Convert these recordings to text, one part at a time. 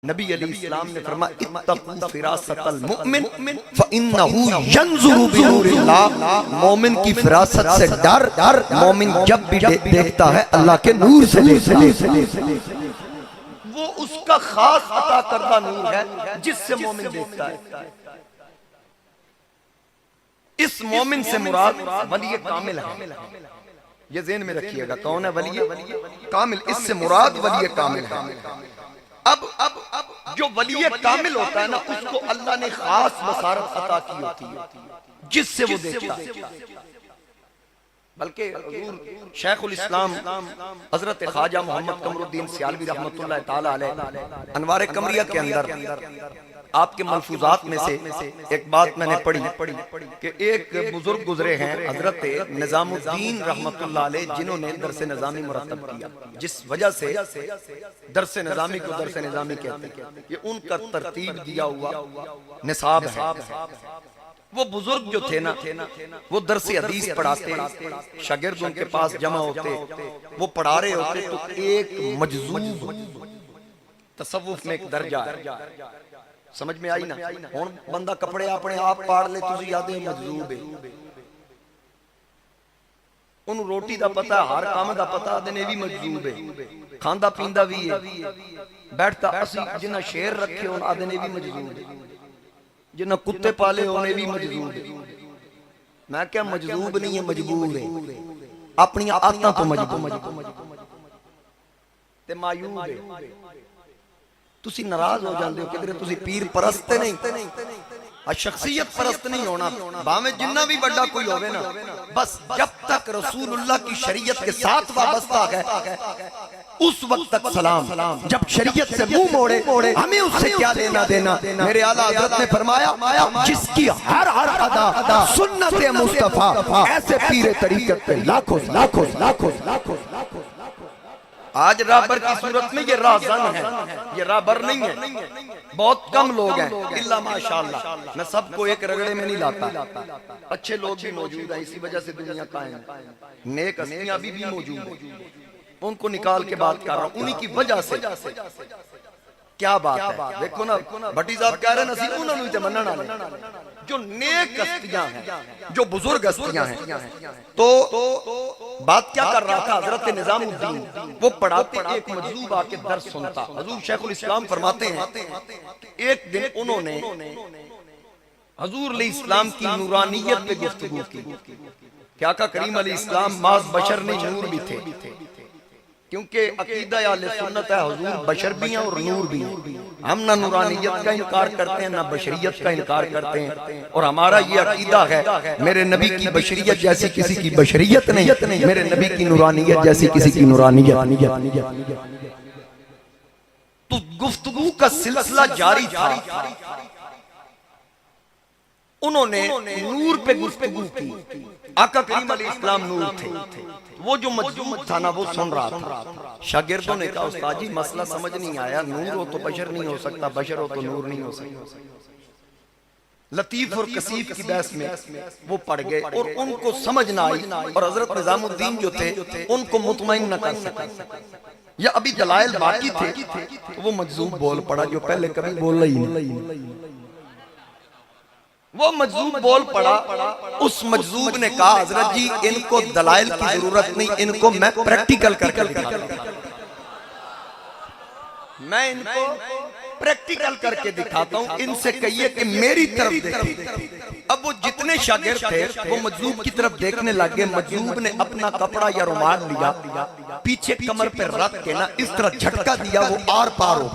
नबी अलैहिस्सलाम ने फरमाया इत्तक़ू फिरासतल मुमिन फ़इन्नहु यंज़ुरु बिनूरिल्लाह। मोमिन की फिरासत से डर। मोमिन जब भी देखता है अल्लाह के नूर से वो उसका खास अता करदा नूर है जिससे मोमिन देखता है। इस मोमिन से मुराद वली कामिल है, ये ज़हन में रखिएगा। कौन है वली कामिल? इससे मुराद वली कामिल है। अब जो वली कामिल होता है ना, उसको अल्लाह ने खास बसारत अता की होती है जिससे वो देखता है। बल्कि शेखुल इस्लाम हजरत ख्वाजा मोहम्मद कमरुद्दीन सियालवी रहमतुल्लाह ताला अलैह अनवार कमरिया के अंदर आपके मलफूजात में से एक बात मैंने पढ़ी कि एक बुजुर्ग गुजरे हैं हजरत निजामुद्दीन रहमतुल्लाह अलैह, जिन्होंने दरसे निजामी मुरतब किया, जिस वजह से दरसे निजामी को दरसे निजामी कहते हैं। ये उनका तरतीब दिया हुआ निसाब है। वो बुजुर्ग जो थे ना, वो दरसे हदीस पढ़ाते, शागिर्द उनके पास जमा होते, वो पढ़ा रहे होते तो एक मजजूब तसव्वुफ में एक दर्जा है, समझ में आई ना। हुण बंदा कपड़े अपने आप पाड़ ले, तुसी आदे मजजूब है, उन्हें रोटी दा पता, हर काम दा पता, आदे ने भी मजजूब है, खांदा पींदा भी है, बैठता असी जिन्ना शेर रखे हो आदे ने भी मजजूब है, जिन्ना कुत्ते पाले उन्हें भी मजजूब है। मैं क्या मजजूब नहीं है, मजबूर है, अपनी आदतों तो मजबूर ते मायूब है। तुसी नाराज हो जाते हो किधरे, तुसी पीर परस्त नहीं, शख्सियत परस्त नहीं होना, भावे जिन्ना भी बड़ा कोई होवे ना, बस जब तक रसूलुल्लाह की शरीयत के साथ वाबस्ता है उस वक्त तक सलाम। जब शरीयत से मुंह मोड़े हमें उससे क्या लेना देना। मेरे आला हज़रत ने फरमाया जिसकी हर अदा सुन्नत मुस्तफा, ऐसे पीर तरीक़त पे लाखों लाखों लाखों लाखों। आज राबर की सूरत में ये राज़न है, ये राबर नहीं है, बहुत कम लोग हैं, इल्ला माशाअल्लाह। मैं सबको एक रगड़े में नहीं लाता, अच्छे लोग भी मौजूद हैं, इसी वजह से दुनिया कायम है, नेक हस्तियां भी मौजूद हैं, उनको निकाल के बात कर रहा हूं, उन्हीं की वजह से। क्या बात है, देखो ना भट्टी साहब कह रहे हैं उन्होंने मनन वाले जो नेक हस्तियां हैं, जो बुजुर्ग हस्तियां हैं। तो बात क्या कर रहा था हजरत निजामुद्दीन, वो पढ़ाते, एक मजलूब आके दर्स सुनता। हजूर शेखुल इस्लाम फरमाते हैं एक दिन उन्होंने हजूर अलैहिस्सलाम की नूरानियत पे गुफ्तगू की। क्या का करीम अलैहिस्सलाम माज़ बशर नहीं नूर भी थे, क्योंकि अकीदा अहले सुन्नत है हुजूर बशर भी हैं और नूर भी हैं। हम ना नूरानियत का इनकार करते हैं ना बशरियत का इनकार करते हैं, और हमारा ये अकीदा है मेरे नबी की बशरियत जैसी किसी की बशरियत नहीं, मेरे नबी की नूरानियत जैसी किसी की नूरानियत। तो गुफ्तगू का सिलसिला जारी था, उन्होंने नूर पे गुफ्तगू की। आका करीम अलैहिस्सलाम नूर थे, वो जो मजलूम था ना वो सुन रहा था। शागिर्दों ने कहा उस्ताद जी मसला समझ नहीं आया, नूर हो तो बशर नहीं हो सकता, बशर हो तो नूर नहीं हो सकता। लतीफ और कसीफ की बहस में वो पड़ गए और उनको समझ ना आई, और हजरत निजामुद्दीन जो थे उनको मुतमईन न कर सके, या अभी दलाइल बाकी थे, तो वो मजलूम बोल पड़ा जो पहले कभी बोला ही नहीं। वो मजलूब बोल पड़ा, उस मजलूब ने कहा हजरत जी इनको दलाइल की जरूरत नहीं, इनको मैं प्रैक्टिकल करके दिखाता हूं, मैं इनको प्रैक्टिकल करके दिखाता हूं, इनसे कहिए कि मेरी तरफ देखें। अब वो जितने शागिर्द थे वो मजलूब की तरफ देखने लगे। मजलूब ने अपना कपड़ा या रुमाल लिया, पीछे कमर पर रख के ना इस तरह झटका दिया, वो आर पार हो,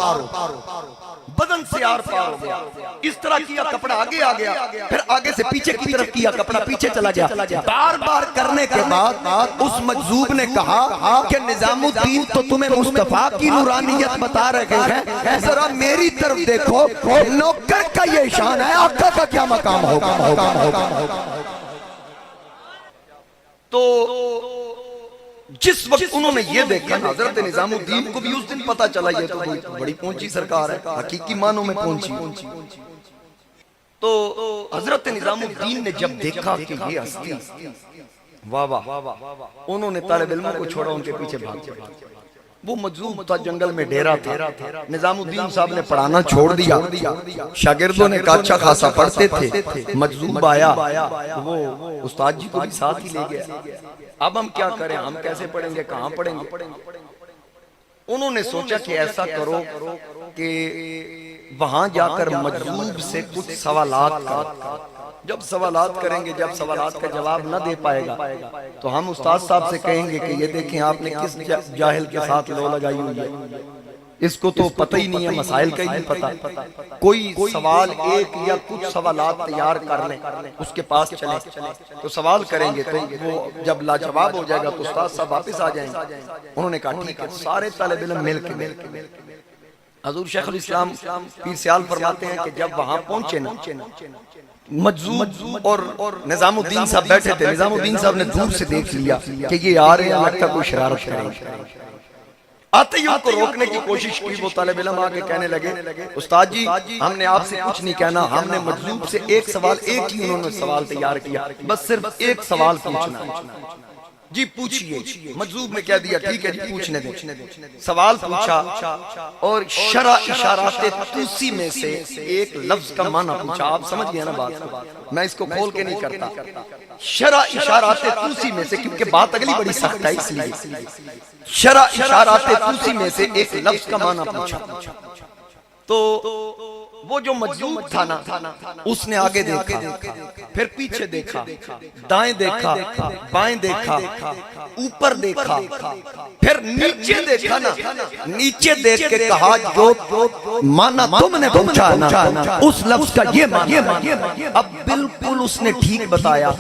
बदन से आर पार हो गया। इस तरह किया, कपड़ा आगे आ गया, फिर आगे से पीछे की तरफ किया, कपड़ा पीछे चला गया। बार बार करने के बाद उस मजलूब ने कहा कि निजामुद्दीन तो तुम्हें मुस्तफा की नूरानियत बता रहे हैं, जरा मेरी तरफ देखो, नौकर का ये शान है, आका का क्या मकाम होगा। तो जिस वक्त उन्होंने ये देखा ना, हजरत निजामुद्दीन को भी उस दिन पता चला ये तो बड़ी पहुंची सरकार है, हकीकी मानों में पहुंची। तो हजरत निजामुद्दीन ने जब देखा कि ये हस्ती वाह वाह, उन्होंने तालिब इल्मों को छोड़ा, उनके पीछे भाग गए। वो मजलूम था, जंगल में डेरा था। निजामुद्दीन साहब ने पढ़ाना छोड़ दिया, शागिर्दों ने कहा अच्छा खासा पढ़ते थे। मजलूम आया, वो उस्ताद जी को भी साथ ही ले गया। अब हम क्या करें, हम कैसे पढ़ेंगे, कहाँ पढ़ेंगे? उन्होंने सोचा कि ऐसा करो कि वहां जाकर मजलूम से कुछ सवालात करो। जब सवालात करेंगे, जब सवालात का जवाब न दे पाएगा तो हम उस्ताद साहब से कहेंगे कि ये देखें आपने किस जाहिल के साथ लो लगाई हुई है, इसको तो पता ही नहीं है, मसाइल का ही नहीं पता। कोई सवाल एक या कुछ सवालात तैयार कर लें, उसके पास चले तो सवाल करेंगे, तो वो जब लाजवाब हो जाएगा तो उस्ताद साहब वापस आ जाएंगे। उन्होंने कहा ठीक है। सारे तालिब इल्म मिल के हजूर शेखुल इस्लाम पीर सियाल फरमाते हैं कि जब वहां पहुंचे ना, मजलूम और निजामुद्दीन साहब बैठे थे। निजामुद्दीन साहब ने दूर से देख लिया कि ये आ रहे हैं, लगता कोई शरारत करेंगे। आते ही उनको रोकने की कोशिश की। वो तालिब इल्म आके कहने लगे उस्ताद जी हमने आपसे कुछ नहीं कहना, हमने मजलूम से एक सवाल, एक ही उन्होंने सवाल तैयार किया, बस सिर्फ एक सवाल पूछना। जी पूछिए। मजलूब ने कह दिया ठीक है जी पूछने दे। सवाल पूछा और शरा इशाराते तुसी में से एक लफ्ज का माना पूछा। आप समझ गए ना बात, मैं इसको खोल के नहीं करता। शरा इशाराते तुसी में से, क्योंकि बात अगली बड़ी सख्त है इसलिए। शरा इशाराते तुसी में से एक लफ्ज का माना पूछा। तो वो जो मजलूम था ना, उसने आगे देखा, फिर पीछे देखा, दाएं देखा, बाएं देखा, ऊपर देखा, फिर नीचे देखा ना। नीचे देख के कहा जो माना तुमने पूछा ना, उस लफ्ज का ये माना। अब बिल्कुल उसने ठीक बताया।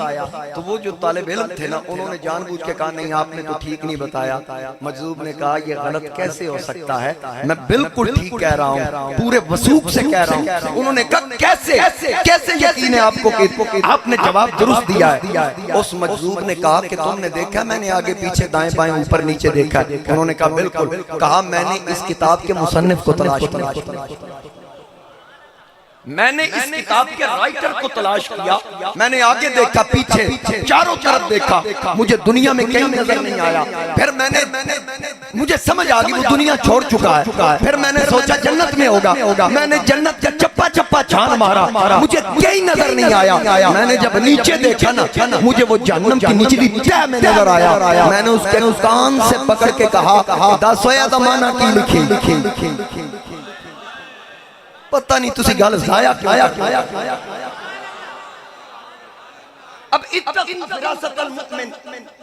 तो वो जो तालिब इल्म थे ना, उन्होंने जानबूझ के कहा नहीं आपने तो ठीक नहीं बताया। मजलूब ने कहा ये गलत कैसे हो सकता है, मैं बिल्कुल ठीक कह रहा हूँ, पूरे वसूख से कह रहा हूँ। उन्होंने कहा कैसे कैसे यकीन है आपको कि आपने जवाब दुरुस्त दिया है। उस मजलूब ने कहा कि तुमने देखा, मैंने आगे पीछे दाएं बाएं ऊपर नीचे देखा। उन्होंने कहा बिल्कुल। कहा मैंने इस किताब के मुसन्निफ को तलाश किया, मैंने इस किताब के राइटर को तलाश किया, मैंने आगे देखा, पीछे, चारों तरफ देखा, मुझे दुनिया में कहीं नजर नहीं आया। फिर मैंने मुझे समझ आ गई वो दुनिया छोड़ चुका है। फिर मैंने सोचा जन्नत में होगा, मैंने जन्नत का चप्पा चप्पा छान मारा, मुझे कहीं नजर नहीं आया। मैंने जब नीचे देखा ना, मुझे वो जहन्नम की निचली तह में नजर आया। मैंने उसके कान से पकड़ के कहा दसोया दमाना की लिखी। पता नहीं तुसी गल जाया क्या। अब फिरासतल मुमिन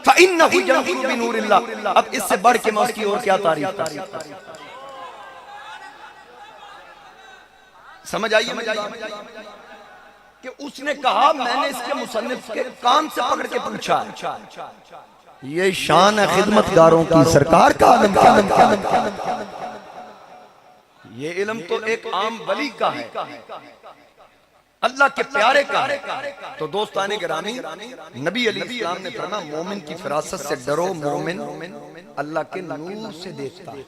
फइन्नहु यंजुरु बिनूरिल्लाह। अब इससे बढ़ के मैं उसकी और क्या तारीफ करूं। समझ आइए कि उसने कहा मैंने इसके मुसन्निफ के कान से पकड़ के पूछा। ये शान है खिदमतगारों की, सरकार का आलम। ये इल्म तो एक आम वली का है, अल्लाह के प्यारे का है। तो दोस्ताने गिरामी, नबी अलैहिस्सलाम ने फरमाया मोमिन की फिरासत से डरो, मोमिन अल्लाह के नूर से देखता है।